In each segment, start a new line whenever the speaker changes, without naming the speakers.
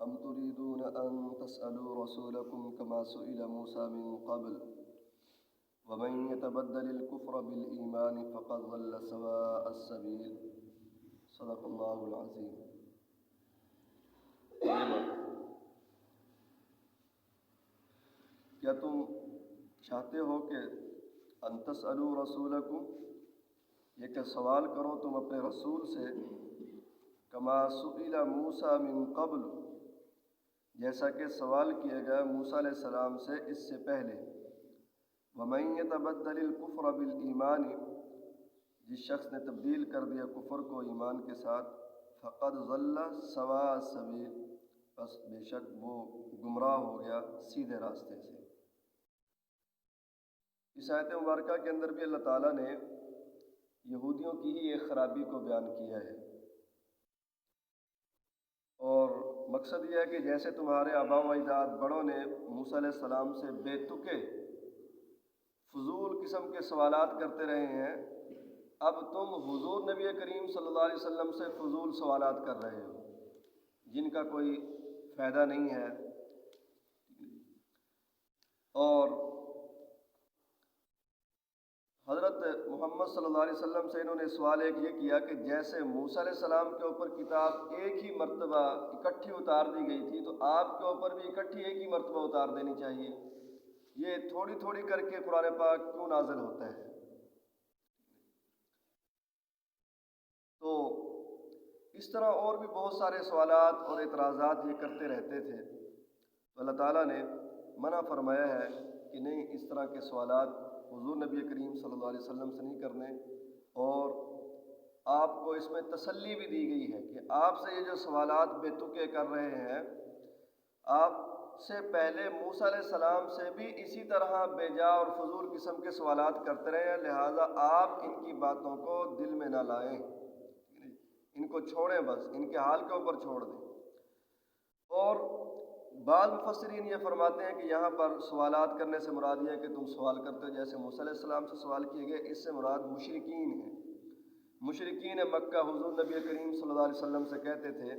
أم تريدون أن تسألوا رسولكم كما سئل موسى من قبل ومن يتبدل الكفر بالإيمان فقد ضل سواء السبيل صدق الله العظيم۔ کیا تم چاہتے ہو کہ ان تسألوا رسولکم، یہ کہ سوال کرو تم اپنے رسول سے، کما سئل موسیٰ من قبل، جیسا کہ سوال کیا گیا موسیٰ علیہ السلام سے اس سے پہلے، وَمَن يَتَبَدَّلِ الْكُفْرَ بِالْإِيمَانِ، جس شخص نے تبدیل کر دیا کفر کو ایمان کے ساتھ، فَقَدْ ضَلَّ سَوَاءَ السَّبِيلِ، بس بے شک وہ گمراہ ہو گیا سیدھے راستے سے۔ اس آیت مبارکہ کے اندر بھی اللہ تعالیٰ نے یہودیوں کی ہی ایک خرابی کو بیان کیا ہے، اور مقصد یہ ہے کہ جیسے تمہارے آباء و اجداد بڑوں نے موسیٰ علیہ السلام سے بے تکے فضول قسم کے سوالات کرتے رہے ہیں، اب تم حضور نبی کریم صلی اللہ علیہ وسلم سے فضول سوالات کر رہے ہو جن کا کوئی فائدہ نہیں ہے۔ اور حضرت محمد صلی اللہ علیہ وسلم سے انہوں نے سوال ایک یہ کیا کہ جیسے موسیٰ علیہ السلام کے اوپر کتاب ایک ہی مرتبہ اکٹھی اتار دی گئی تھی تو آپ کے اوپر بھی اکٹھی ایک ہی مرتبہ اتار دینی چاہیے، یہ تھوڑی تھوڑی کر کے قرآن پاک کیوں نازل ہوتا ہے؟ تو اس طرح اور بھی بہت سارے سوالات اور اعتراضات یہ کرتے رہتے تھے، تو اللہ تعالیٰ نے منع فرمایا ہے کہ نہیں، اس طرح کے سوالات حضور نبی کریم صلی اللہ علیہ وسلم سے نہیں کرنے، اور آپ کو اس میں تسلی بھی دی گئی ہے کہ آپ سے یہ جو سوالات بے تکے کر رہے ہیں، آپ سے پہلے موسیٰ علیہ السلام سے بھی اسی طرح بے جا اور فضول قسم کے سوالات کرتے رہے ہیں، لہٰذا آپ ان کی باتوں کو دل میں نہ لائیں، ان کو چھوڑیں، بس ان کے حال کے اوپر چھوڑ دیں۔ اور بعض مفسرین یہ فرماتے ہیں کہ یہاں پر سوالات کرنے سے مراد یہ ہے کہ تم سوال کرتے ہو جیسے موسیٰ علیہ السلام سے سوال کیے گئے، اس سے مراد مشرکین ہیں۔ مشرکین مکہ حضور نبی کریم صلی اللہ علیہ وسلم سے کہتے تھے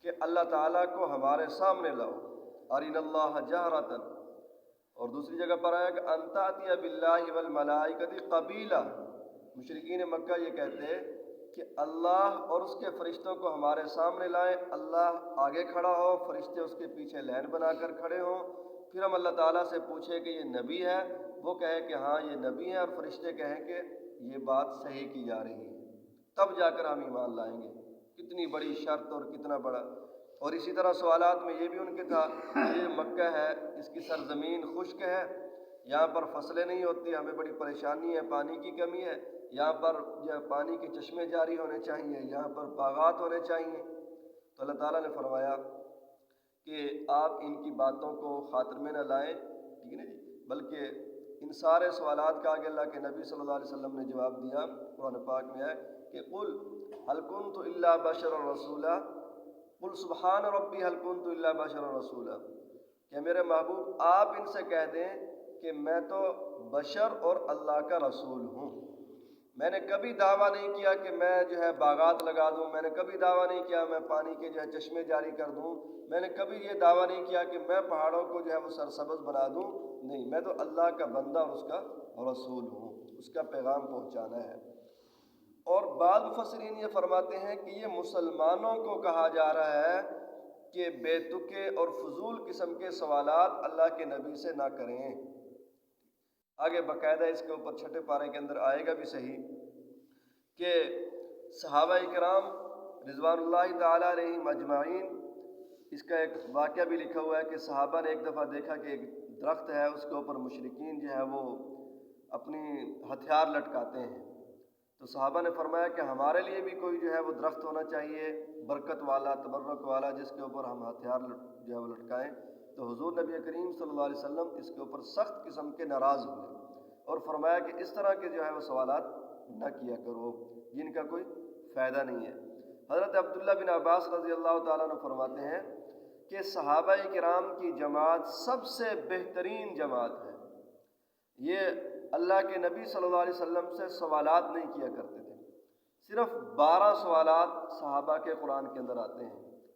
کہ اللہ تعالیٰ کو ہمارے سامنے لاؤ، ارنا اللہ جہرۃ، اور دوسری جگہ پر آیا کہ ان تأتی باللہ والملائکۃ قبیلا۔ مشرکین مکہ یہ کہتے کہ اللہ اور اس کے فرشتوں کو ہمارے سامنے لائیں، اللہ آگے کھڑا ہو، فرشتے اس کے پیچھے لائن بنا کر کھڑے ہوں، پھر ہم اللہ تعالیٰ سے پوچھیں کہ یہ نبی ہے، وہ کہے کہ ہاں یہ نبی ہے، اور فرشتے کہیں کہ یہ بات صحیح کی جا رہی ہے، تب جا کر ہم ایمان لائیں گے۔ کتنی بڑی شرط اور کتنا بڑا۔ اور اسی طرح سوالات میں یہ بھی ان کے تھا کہ یہ مکہ ہے، اس کی سرزمین خشک ہے، یہاں پر فصلیں نہیں ہوتی، ہمیں بڑی پریشانی ہے، پانی کی کمی ہے، یہاں پر پانی کے چشمے جاری ہونے چاہیے، یہاں پر باغات ہونے چاہیے۔ تو اللہ تعالیٰ نے فرمایا کہ آپ ان کی باتوں کو خاطر میں نہ لائیں، ٹھیک ہے نا جی، بلکہ ان سارے سوالات کا آگے اللہ کے نبی صلی اللہ علیہ وسلم نے جواب دیا۔ قرآن پاک میں ہے کہ قل هل كنت الا بشرا رسولا قل سبحان ربی هل كنت الا بشرا رسولا، کہ میرے محبوب آپ ان سے کہہ دیں کہ میں تو بشر اور اللہ کا رسول ہوں، میں نے کبھی دعویٰ نہیں کیا کہ میں جو ہے باغات لگا دوں، میں نے کبھی دعویٰ نہیں کیا میں پانی کے جو ہے چشمے جاری کر دوں، میں نے کبھی یہ دعویٰ نہیں کیا کہ میں پہاڑوں کو جو ہے وہ سرسبز بنا دوں، نہیں، میں تو اللہ کا بندہ اور اس کا رسول ہوں، اس کا پیغام پہنچانا ہے۔ اور بعض مفسرین یہ فرماتے ہیں کہ یہ مسلمانوں کو کہا جا رہا ہے کہ بے تکے اور فضول قسم کے سوالات اللہ کے نبی سے نہ کریں۔ آگے باقاعدہ اس کے اوپر چھٹے پارے کے اندر آئے گا بھی صحیح کہ صحابہ کرام رضوان اللہ تعالیٰ علیہم اجمعین، اس کا ایک واقعہ بھی لکھا ہوا ہے کہ صحابہ نے ایک دفعہ دیکھا کہ ایک درخت ہے، اس کے اوپر مشرکین جو ہے وہ اپنی ہتھیار لٹکاتے ہیں، تو صحابہ نے فرمایا کہ ہمارے لیے بھی کوئی جو ہے وہ درخت ہونا چاہیے برکت والا، تبرک والا، جس کے اوپر ہم ہتھیار جو ہے وہ لٹکائیں۔ تو حضور نبی کریم صلی اللہ علیہ وسلم اس کے اوپر سخت قسم کے ناراض ہوئے اور فرمایا کہ اس طرح کے جو ہے وہ سوالات نہ کیا کرو جن کا کوئی فائدہ نہیں ہے۔ حضرت عبداللہ بن عباس رضی اللہ تعالیٰ عنہ فرماتے ہیں کہ صحابہ کرام کی جماعت سب سے بہترین جماعت ہے، یہ اللہ کے نبی صلی اللہ علیہ وسلم سے سوالات نہیں کیا کرتے تھے، صرف 12 سوالات صحابہ کے قرآن کے اندر آتے ہیں،